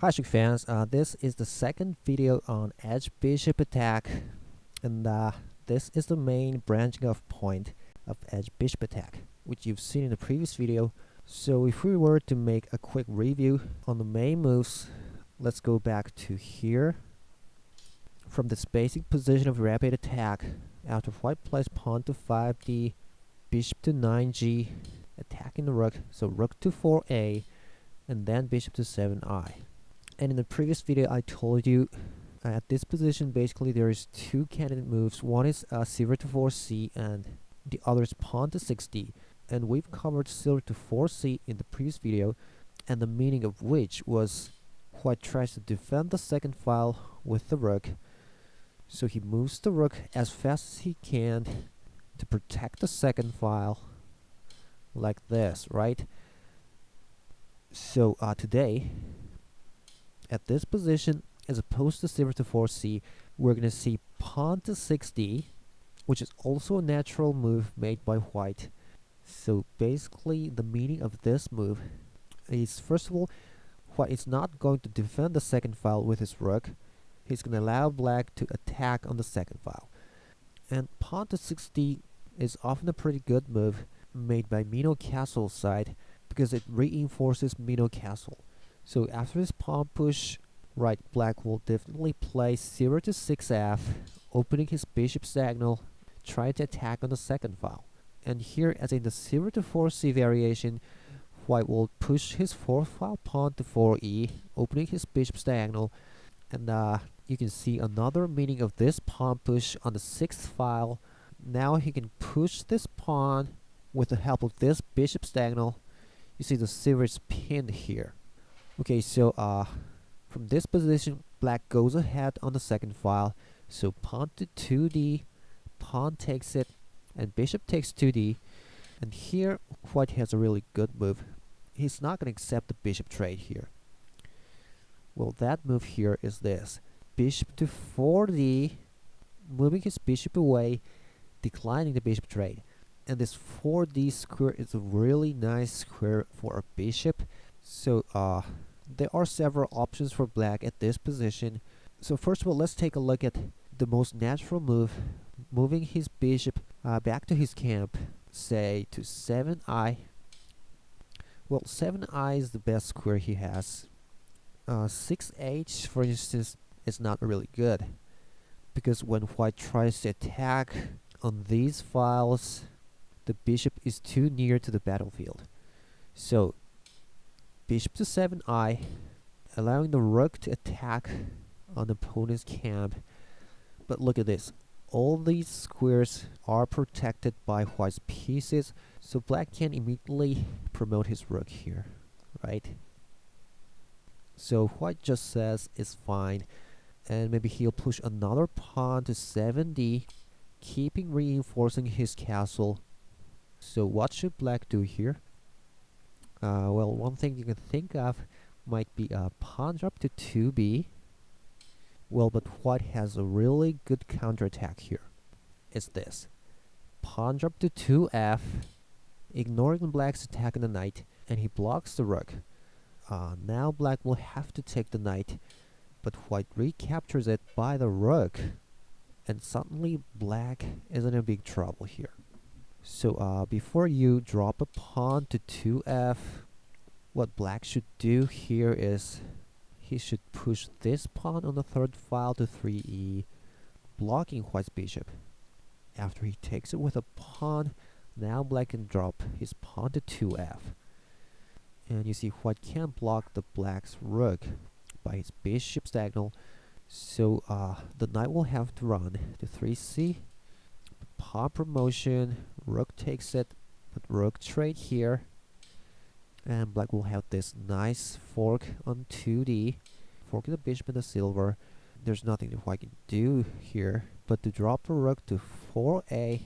Hi Shogi fans, this is the second video on edge bishop attack, and this is the main branching off point of edge bishop attack, which you've seen in the previous video. So if we were to make a quick review on the main moves, let's go back to here. From this basic position of rapid attack, after white plays pawn to 5d, bishop to 9g, attacking the rook, so rook to 4a, and then bishop to 7i. And in the previous video I told you at this position basically there is two candidate moves. One is silver to 4c and the other is pawn to 6d. And we've covered silver to 4c in the previous video, and the meaning of which was white tries to defend the second file with the rook. So he moves the rook as fast as he can to protect the second file like this, right? So today, at this position, as opposed to silver to 4c, we're going to see pawn to 6d, which is also a natural move made by white. So basically, the meaning of this move is, first of all, white is not going to defend the second file with his rook. He's going to allow black to attack on the second file. And pawn to 6d is often a pretty good move made by Mino Castle's side, because it reinforces Mino Castle. So after this pawn push, right black will definitely play 0 to 6f, opening his bishop's diagonal, try to attack on the second file. And here, as in the 0 to 4c variation, white will push his 4th file pawn to 4e, opening his bishop's diagonal. And you can see another meaning of this pawn push on the 6th file. Now he can push this pawn with the help of this bishop's diagonal. You see the silver is pinned here. Okay, so from this position, black goes ahead on the second file. So pawn to 2d, pawn takes it, and bishop takes 2d. And here, white has a really good move. He's not going to accept the bishop trade here. Well, that move here is this. Bishop to 4d, moving his bishop away, declining the bishop trade. And this 4d square is a really nice square for a bishop. So there are several options for black at this position. So first of all, let's take a look at the most natural move, moving his bishop back to his camp, say to 7i. Well, 7i is the best square he has. 6h, for instance, is not really good, because when white tries to attack on these files, the bishop is too near to the battlefield. So bishop to 7i, allowing the rook to attack on the opponent's camp. But look at this. All these squares are protected by white's pieces, so black can immediately promote his rook here, right? So white just says it's fine, and maybe he'll push another pawn to 7d, keeping reinforcing his castle. So what should black do here? Well, one thing you can think of might be a pawn drop to 2b. Well, but white has a really good counterattack here. It's this. Pawn drop to 2f, ignoring black's attack on the knight, and he blocks the rook. Now black will have to take the knight, but white recaptures it by the rook, and suddenly black is in a big trouble here. So before you drop a pawn to 2f, what black should do here is he should push this pawn on the third file to 3e, blocking white's bishop. After he takes it with a pawn, now black can drop his pawn to 2f. And you see white can't block the black's rook by his bishop's diagonal, so the knight will have to run to 3c. Pawn promotion, rook takes it, but rook trade here, and black will have this nice fork on 2d, forking the bishop and the silver. There's nothing that white can do here but to drop a rook to 4a,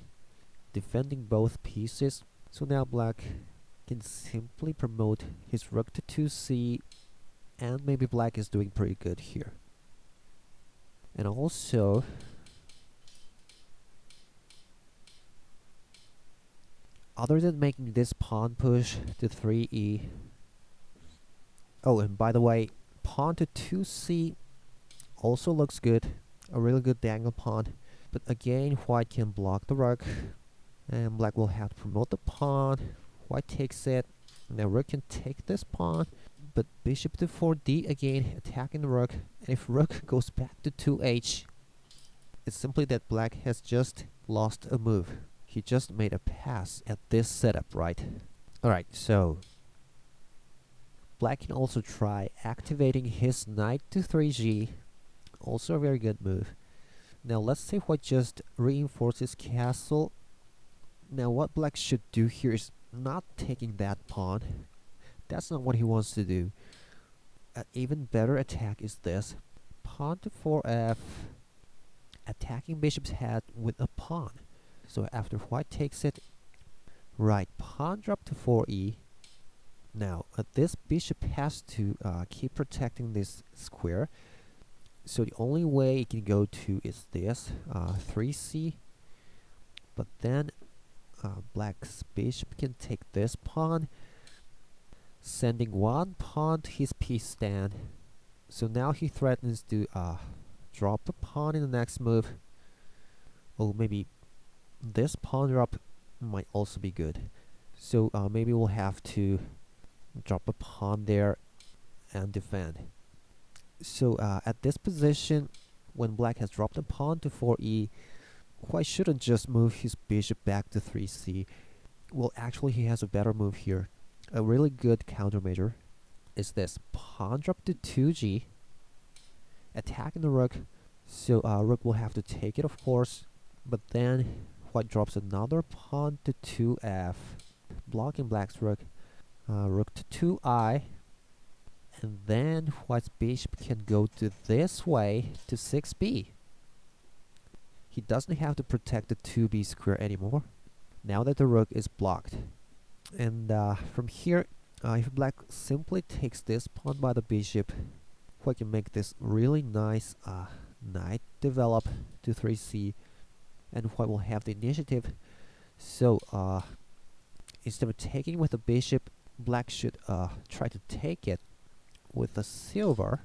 defending both pieces. So now black can simply promote his rook to 2c, and maybe black is doing pretty good here. And also, other than making this pawn push to 3e, oh, and by the way, pawn to 2c also looks good. A really good diagonal pawn. But again, white can block the rook. And black will have to promote the pawn. White takes it. Now rook can take this pawn. But bishop to 4d again, attacking the rook. And if rook goes back to 2h, it's simply that black has just lost a move. He just made a pass at this setup, right? Alright, so black can also try activating his knight to 3g. Also a very good move. Now let's say white just reinforces castle. Now what black should do here is not taking that pawn. That's not what he wants to do. An even better attack is this. Pawn to 4f. Attacking bishop's head with a pawn. So after white takes it, right, pawn drop to 4e. Now this bishop has to keep protecting this square. So the only way it can go to is this, 3c. But then black's bishop can take this pawn, sending one pawn to his piece stand. So now he threatens to drop the pawn in the next move. Oh, maybe this pawn drop might also be good. So maybe we'll have to drop a pawn there and defend. So at this position, when black has dropped a pawn to 4e, white shouldn't just move his bishop back to 3c. Well, actually he has a better move here. A really good countermeasure is this. Pawn drop to 2g, attacking the rook. So rook will have to take it, of course. But then white drops another pawn to 2f, blocking black's rook. Rook to 2i. And then white's bishop can go to this way to 6b. He doesn't have to protect the 2b square anymore, now that the rook is blocked. And from here, if black simply takes this pawn by the bishop, white can make this really nice knight develop to 3c, and white will have the initiative. So instead of taking with the bishop, black should try to take it with the silver.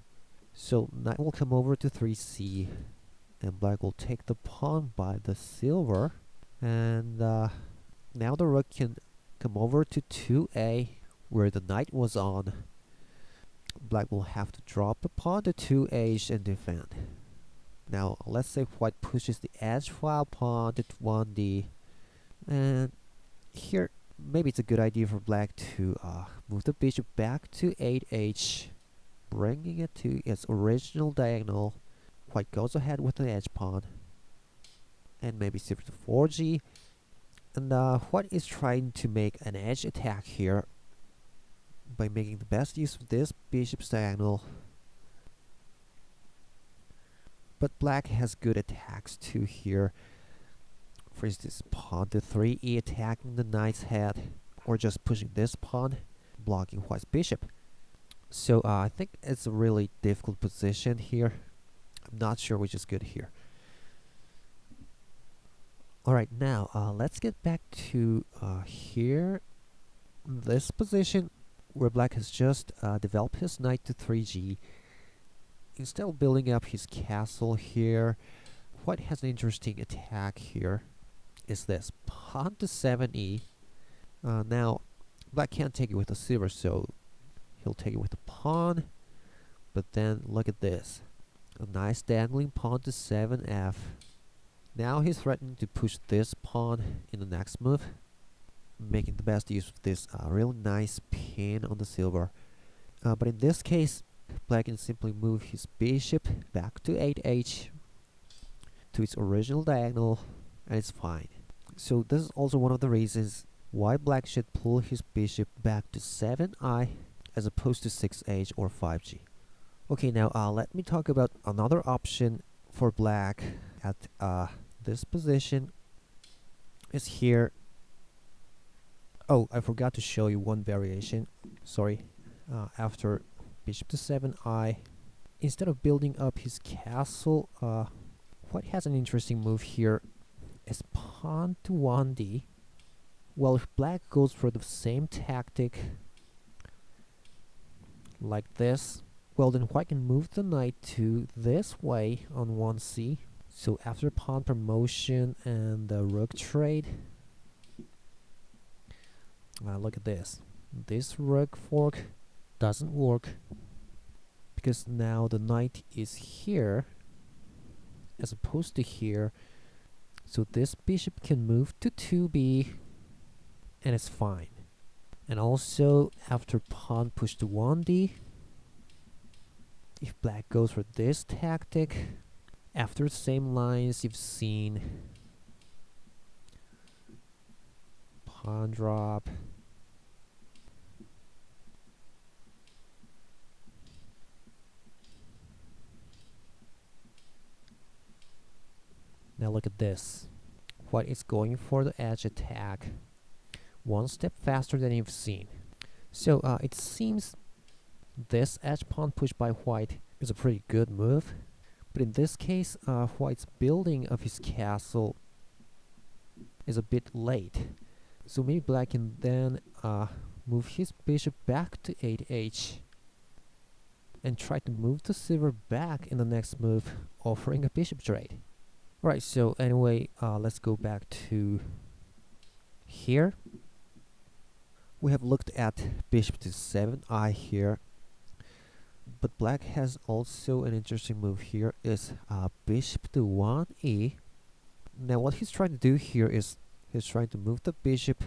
So knight will come over to 3c, and black will take the pawn by the silver. And now the rook can come over to 2a, where the knight was on. Black will have to drop the pawn to 2h and defend. Now let's say white pushes the edge file pawn to 1d, and here maybe it's a good idea for black to move the bishop back to 8h, bringing it to its original diagonal. White goes ahead with the edge pawn, and maybe silver to 4g. And white is trying to make an edge attack here by making the best use of this bishop's diagonal. But black has good attacks too here. For instance, pawn to 3e attacking the knight's head, or just pushing this pawn, blocking white's bishop. So I think it's a really difficult position here. I'm not sure which is good here. Alright, now let's get back to here, this position where black has just developed his knight to 3g. Instead of building up his castle here, white has an interesting attack here. Is this pawn to 7e. Now black can't take it with the silver, so he'll take it with the pawn. But then look at this, a nice dangling pawn to 7f. Now he's threatening to push this pawn in the next move, making the best use of this really nice pin on the silver. But in this case, black can simply move his bishop back to 8h to its original diagonal, and it's fine. So this is also one of the reasons why black should pull his bishop back to 7i as opposed to 6h or 5g. Okay, now let me talk about another option for black at this position. Is here. Oh, I forgot to show you one variation. Sorry. After bishop to 7i, instead of building up his castle, white has an interesting move here. Is pawn to 1d. Well, if black goes for the same tactic like this, Well, then white can move the knight to this way on 1c. So after pawn promotion and the rook trade, look at this. This rook fork doesn't work because now the knight is here as opposed to here. So this bishop can move to 2b and it's fine. And also after pawn push to 1d, if black goes for this tactic, after the same lines you've seen, pawn drop, now look at this. White is going for the edge attack, one step faster than you've seen. So it seems this edge pawn push by white is a pretty good move, but in this case white's building of his castle is a bit late. So maybe black can then move his bishop back to 8h and try to move the silver back in the next move, offering a bishop trade. Right, so anyway, let's go back to here. We have looked at bishop to 7i here, but black has also an interesting move here, is bishop to 1e. Now what he's trying to do here is he's trying to move the bishop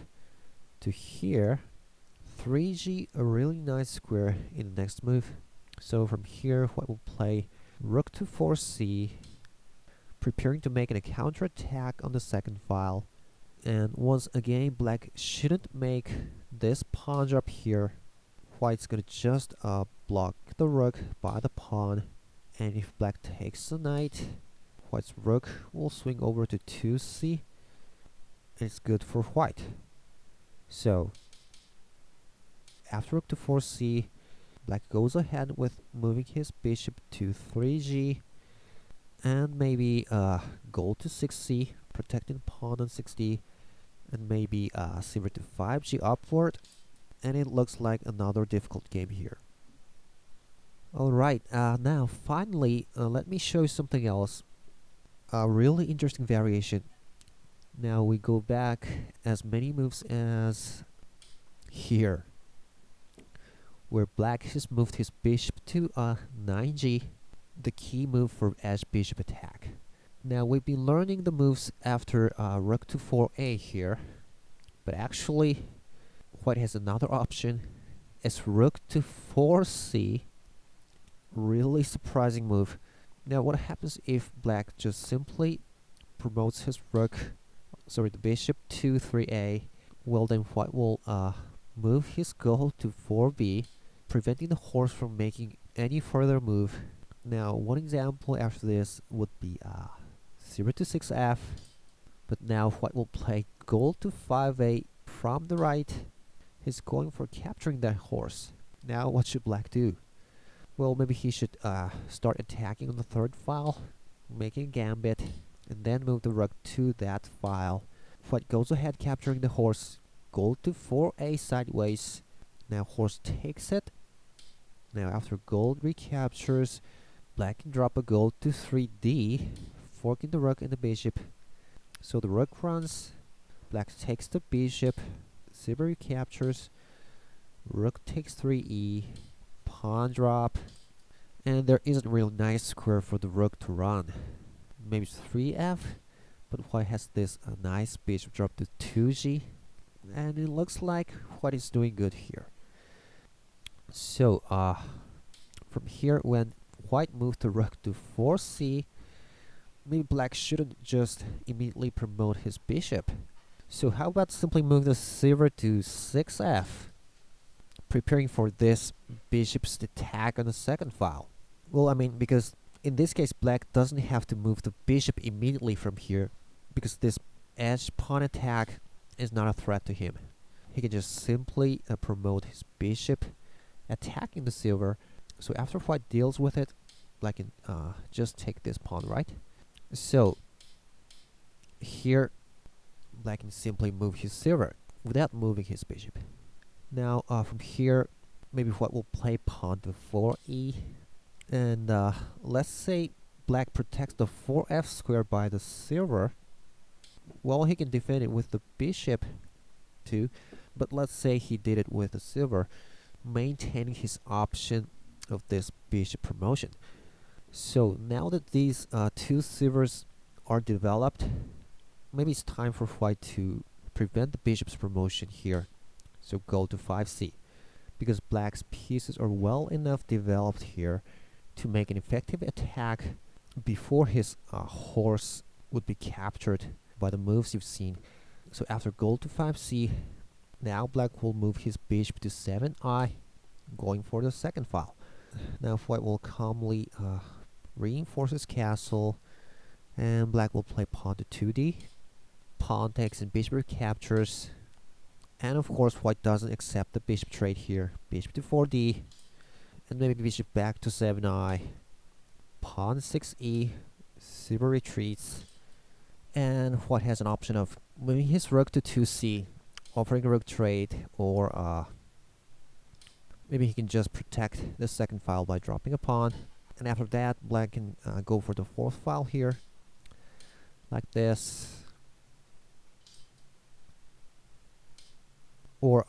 to here, 3g, a really nice square in the next move. So from here white will play rook to 4c, preparing to make a counterattack on the second file. And once again, black shouldn't make this pawn drop here. White's gonna just block the rook by the pawn, and if black takes the knight, white's rook will swing over to 2c. It's good for white. So after rook to 4c, black goes ahead with moving his bishop to 3g, and maybe gold to 6c, protecting pawn on 6d, and maybe silver to 5g upward, and it looks like another difficult game here. Alright, now finally let me show you something else, a really interesting variation. Now we go back as many moves as here, where black has moved his bishop to 9g, the key move for edge bishop attack. Now we've been learning the moves after rook to 4a here, but actually white has another option. It's rook to 4c, really surprising move. Now what happens if black just simply promotes his the bishop to 3a? Well, then white will move his gold to 4b, preventing the horse from making any further move. Now one example after this would be 0 to 6f, but now white will play gold to 5a from the right. He's going for capturing that horse. Now what should black do? Well, maybe he should start attacking on the third file, making a gambit, and then move the rook to that file. White goes ahead capturing the horse, gold to 4a sideways. Now horse takes it. Now after gold recaptures, black can drop a gold to 3d, forking the rook and the bishop. So the rook runs, black takes the bishop, silver recaptures, rook takes 3e, pawn drop, and there isn't a real nice square for the rook to run. Maybe 3f, but white has this nice bishop drop to 2g, and it looks like white is doing good here. So from here, when white moved the rook to 4c, maybe black shouldn't just immediately promote his bishop. So how about simply move the silver to 6f, preparing for this bishop's attack on the second file? Well, I mean, because in this case black doesn't have to move the bishop immediately from here, because this edge pawn attack is not a threat to him. He can just simply promote his bishop, attacking the silver. So after white deals with it, black can just take this pawn, right? So here black can simply move his silver without moving his bishop. Now from here maybe white will play pawn to 4e, and let's say black protects the 4f square by the silver. Well, he can defend it with the bishop too, but let's say he did it with the silver, maintaining his option of this bishop promotion. So now that these two silvers are developed, maybe it's time for white to prevent the bishop's promotion here. So go to 5c, because black's pieces are well enough developed here to make an effective attack before his horse would be captured by the moves you've seen. So after go to 5c, now black will move his bishop to 7i, going for the second file. Now white will calmly reinforce his castle, and black will play pawn to 2d. Pawn takes and bishop captures, and of course white doesn't accept the bishop trade here. Bishop to 4d, and maybe bishop back to 7i. Pawn 6e, silver retreats, and white has an option of moving his rook to 2c, offering a rook trade, or maybe he can just protect the second file by dropping a pawn. And after that, black can go for the fourth file here, like this. Or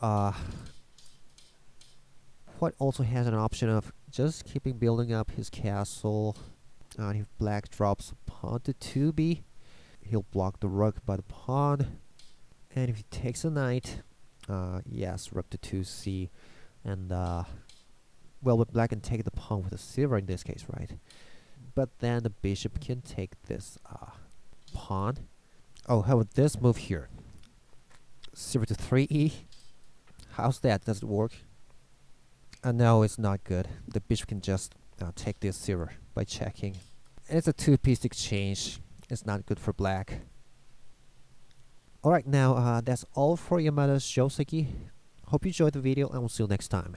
white also has an option of just keeping building up his castle. And if black drops a pawn to 2b, he'll block the rook by the pawn. And if he takes a knight, yes, rook to 2c, and well, but black can take the pawn with the silver in this case, right? But then the bishop can take this pawn. Oh, how about this move here? Silver to 3e. How's that? Does it work? No, it's not good. The bishop can just take this silver by checking. And it's a two-piece exchange. It's not good for black. Alright, now that's all for Yamada's Jouseki. Hope you enjoyed the video, and we'll see you next time.